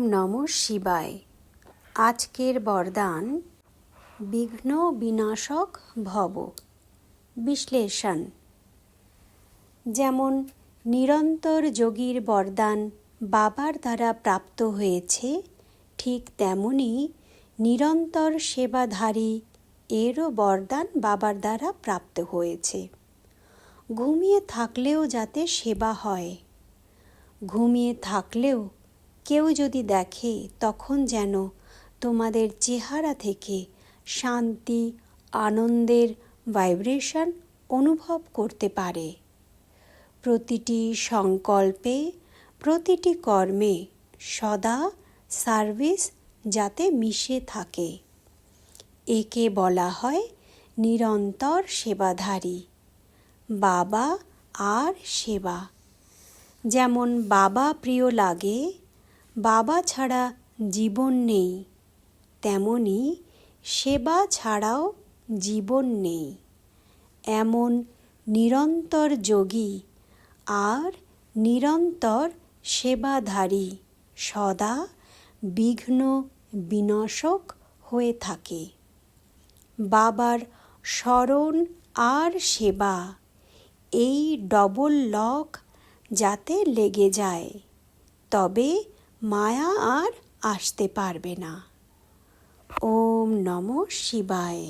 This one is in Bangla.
ওম নমঃ শিবায়। আজকের বরদান বিঘ্ন বিনাশক ভব। বিশ্লেষণ। যেমন নিরন্তর যোগীর বরদান বাবার দ্বারা প্রাপ্ত হয়েছে, ঠিক তেমনি নিরন্তর সেবাধারী এরও বরদান বাবার দ্বারা প্রাপ্ত হয়েছে। ঘুমিয়ে থাকলেও যাতে সেবা হয়। ঘুমিয়ে থাকলেও কেউ যদি দেখে, তখন যেন তোমাদের চেহারা থেকে শান্তি, আনন্দের ভাইব্রেশন অনুভব করতে পারে। প্রতিটি সংকল্পে, প্রতিটি কর্মে সদা সার্ভিস যাতে মিশে থাকে, একে বলা হয় নিরন্তর সেবাধারী। বাবা আর সেবা। যেমন বাবা প্রিয় লাগে, বাবা ছাড়া জীবন নেই, তেমনি সেবা ছাড়াও জীবন নেই। এমন নিরন্তর যোগী আর নিরন্তর সেবাধারী সদা বিঘ্ন বিনাশক হয়ে থাকে। বাবার স্মরণ আর সেবা, এই ডবল লক যাতে লেগে যায়, তবে মায়া আর আসতে পারবে না। ওম নমঃ শিবায়।